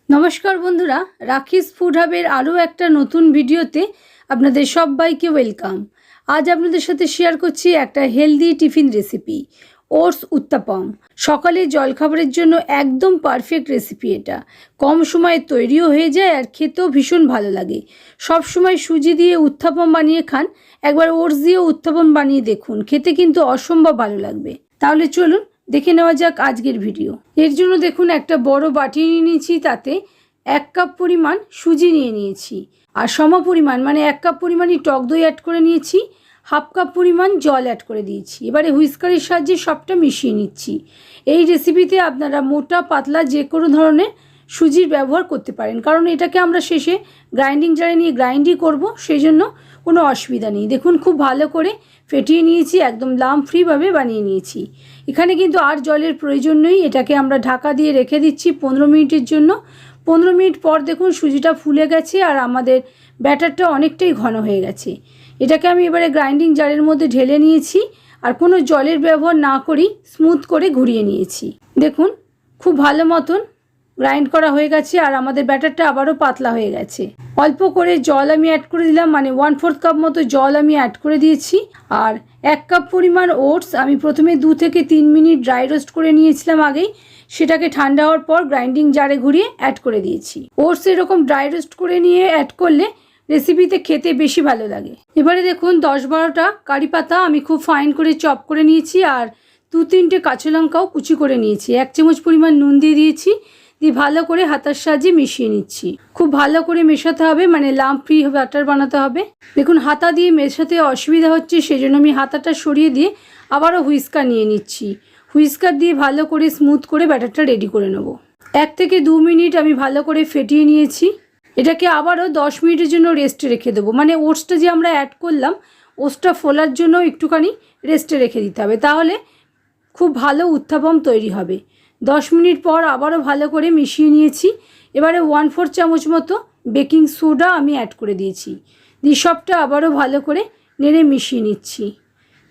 নমস্কার বন্ধুরা, রাখিস ফুড হাবের আরও একটা নতুন ভিডিওতে আপনাদের সবাইকে ওয়েলকাম। আজ আপনাদের সাথে শেয়ার করছি একটা healthy tiffin recipe, oats uttapam. সকালে জলখাবারের জন্য একদম পারফেক্ট রেসিপি এটা। কম সময়ে তৈরিও হয়ে যায় আর খেতেও ভীষণ ভালো লাগে। সব সময় সুজি দিয়ে উত্তাপম বানিয়ে খান, একবার ওটস দিয়েও উত্তাপম বানিয়ে দেখুন, খেতে কিন্তু অসম্ভব ভালো লাগবে। তাহলে চলুন দেখে নেওয়া যাক আজকের ভিডিও। এর জন্য দেখুন একটা বড় বাটি নিয়ে নিয়েছি, তাতে 1 কাপ পরিমাণ সুজি নিয়ে নিয়েছি আর সম পরিমাণ মানে 1 কাপ পরিমাণই টক দই অ্যাড করে নিয়েছি, 1/2 কাপ পরিমাণ জল অ্যাড করে দিয়েছি। এবারে হুইস্কারের সাহায্যে সবটা মিশিয়ে নিচ্ছি। এই রেসিপিতে আপনারা মোটা পাতলা যে কোনো ধরনের সুজির ব্যবহার করতে পারেন, কারণ এটাকে আমরা শেষে গ্রাইন্ডিং জারে নিয়ে গ্রাইন্ডই করব, সেই জন্য কোনো অসুবিধা নেই। দেখুন খুব ভালো করে ফেটিয়ে নিয়েছি, একদম লাম্প ফ্রিভাবে বানিয়ে নিয়েছি। এখানে কিন্তু আর জলের প্রয়োজন নেই। এটাকে আমরা ঢাকা দিয়ে রেখে দিচ্ছি 15 মিনিটের জন্য। 15 মিনিট পর দেখুন সুজিটা ফুলে গেছে আর আমাদের ব্যাটারটা অনেকটাই ঘন হয়ে গেছে। এটাকে আমি এবারে গ্রাইন্ডিং জারের মধ্যে ঢেলে নিয়েছি আর কোনো জলের ব্যবহার না করেই স্মুথ করে ঘুরিয়ে নিয়েছি। দেখুন খুব ভালো মতন গ্রাইন্ড করা হয়ে গেছে আর আমাদের ব্যাটারটা আবারও পাতলা হয়ে গেছে। অল্প করে জল আমি অ্যাড করে দিলাম, মানে 1/4 কাপ মতো জল আমি অ্যাড করে দিয়েছি। আর 1 কাপ পরিমাণ ওটস আমি প্রথমে 2 থেকে 3 মিনিট ড্রাই রোস্ট করে নিয়েছিলাম আগেই, সেটাকে ঠান্ডা হওয়ার পর গ্রাইন্ডিং জারে ঘুরিয়ে অ্যাড করে দিয়েছি। ওটস এরকম ড্রাই রোস্ট করে নিয়ে অ্যাড করলে রেসিপিতে খেতে বেশি ভালো লাগে। এবারে দেখুন 10-12টা কারি পাতা আমি খুব ফাইন করে চপ করে নিয়েছি আর 2-3টে কাঁচা লঙ্কাও কুচি করে নিয়েছি। 1 চামচ পরিমাণ নুন দিয়ে দিয়েছি, দিয়ে ভালো করে হাতার সাহায্যে মিশিয়ে নিচ্ছি। খুব ভালো করে মেশাতে হবে, মানে লাম্প ফ্রি ব্যাটার বানাতে হবে। দেখুন হাতা দিয়ে মেশাতে অসুবিধা হচ্ছে, সেজন্য আমি হাতাটা সরিয়ে দিয়ে আবারও হুইস্কার নিয়ে নিচ্ছি। হুইস্কার দিয়ে ভালো করে স্মুথ করে ব্যাটারটা রেডি করে নেব। 1 থেকে 2 মিনিট আমি ভালো করে ফেটিয়ে নিয়েছি। এটাকে আবারও 10 মিনিটের জন্য রেস্টে রেখে দেবো। মানে ওটসটা যে আমরা অ্যাড করলাম, ওটসটা ফোলার জন্য একটুখানি রেস্টে রেখে দিতে হবে, তাহলে খুব ভালো উত্তাপম তৈরি হবে। 10 মিনিট পর আবারও ভালো করে মিশিয়ে নিয়েছি। এবারে 1/4 চামচ মতো বেকিং সোডা আমি অ্যাড করে দিয়েছি, দিয়ে সবটা আবারও ভালো করে নেড়ে মিশিয়ে নিচ্ছি।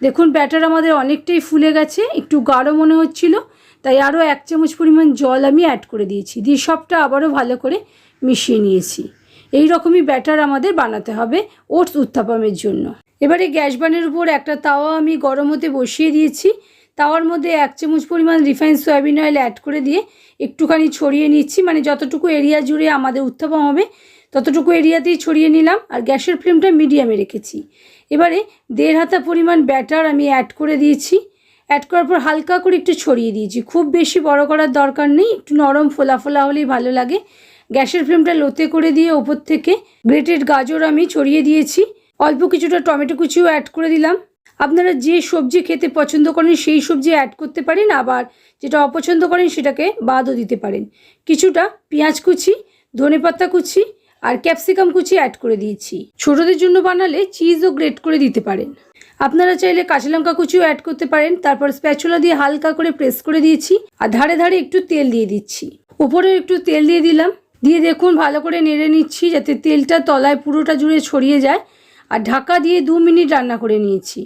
দেখুন ব্যাটার আমাদের অনেকটাই ফুলে গেছে, একটু গাঢ় মনে হচ্ছিল, তাই আরও 1 চামচ পরিমাণ জল আমি অ্যাড করে দিয়েছি, দিয়ে সবটা আবারও ভালো করে মিশিয়ে নিয়েছি। এই রকমই ব্যাটার আমাদের বানাতে হবে ওটস উত্তাপমের জন্য। এবারে গ্যাস বানের উপর একটা তাওয়া আমি গরম হতে বসিয়ে দিয়েছি। তাওয়ার মধ্যে 1 চামচ পরিমাণ রিফাইন্ড সয়াবিন অয়েল অ্যাড করে দিয়ে একটুখানি ছড়িয়ে নিচ্ছি, মানে যতটুকু এরিয়া জুড়ে আমাদের উত্তাপম হবে ততটুকু এরিয়াতেই ছড়িয়ে নিলাম আর গ্যাসের ফ্লেমটা মিডিয়ামে রেখেছি। এবারে 1.5 হাতা পরিমাণ ব্যাটার আমি অ্যাড করে দিয়েছি। অ্যাড করার পর হালকা করে একটু ছড়িয়ে দিয়েছি, খুব বেশি বড় করার দরকার নেই, একটু নরম ফোলা ফোলা হলেই ভালো লাগে। গ্যাসের ফ্লেমটা লোতে করে দিয়ে ওপর থেকে গ্রেটেড গাজর আমি ছড়িয়ে দিয়েছি। অল্প কিছুটা টমেটো কুচিও অ্যাড করে দিলাম। আপনারা যে সবজি খেতে পছন্দ করেন সেই সবজি অ্যাড করতে পারেন, আবার যেটা অপছন্দ করেন সেটাকে বাদও দিতে পারেন। কিছুটা পেঁয়াজ কুচি, ধনেপাতা কুচি আর ক্যাপসিকাম কুচি অ্যাড করে দিয়েছি। ছোটদের জন্য বানালে চিজও গ্রেট করে দিতে পারেন। আপনারা চাইলে কাঁচা লঙ্কা কুচিও অ্যাড করতে পারেন। তারপর স্প্যাচুলা দিয়ে হালকা করে প্রেস করে দিয়েছি আর ধারে ধারে একটু তেল দিয়ে দিচ্ছি। উপরে একটু তেল দিয়ে দিলাম, দিয়ে দেখুন ভালো করে নেড়ে নিচ্ছি যাতে তেলটা তলায় পুরোটা জুড়ে ছড়িয়ে যায়। আর ঢাকা দিয়ে 2 মিনিট রান্না করে নিয়েছি।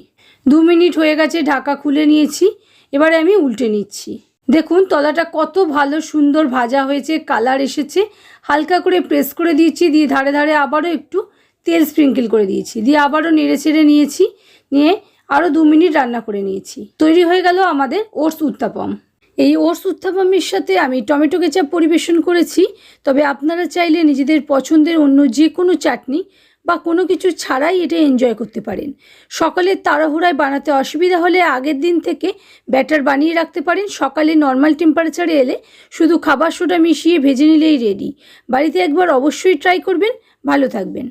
2 মিনিট হয়ে গেছে, ঢাকা খুলে নিয়েছি। এবারে আমি উল্টে নিচ্ছি। দেখুন তলাটা কত ভালো সুন্দর ভাজা হয়েছে, কালার এসেছে। হালকা করে প্রেস করে দিয়েছি, দিয়ে ধারে ধারে আবারও একটু তেল স্প্রিঙ্কেল করে দিয়েছি, দিয়ে আবারও নেড়ে ছেড়ে নিয়েছি। নিয়ে আরও 2 মিনিট রান্না করে নিয়েছি। তৈরি হয়ে গেল আমাদের ওটস উত্তাপম। এই ওটস উত্তাপমের সাথে আমি টমেটো কেচাপ পরিবেশন করেছি, তবে আপনারা চাইলে নিজেদের পছন্দের অন্য যে কোনো চাটনি বা কোনো কিছু ছাড়াই এটা এনজয় করতে পারেন। সকালে তাড়াহুড়ায় বানাতে অসুবিধা হলে আগের দিন থেকে ব্যাটার বানিয়ে রাখতে পারেন। সকালে নর্মাল টেম্পারেচারে এলে শুধু খাবার সোডা মিশিয়ে ভেজে নিলেই রেডি। বাড়িতে একবার অবশ্যই ট্রাই করবেন। ভালো থাকবেন।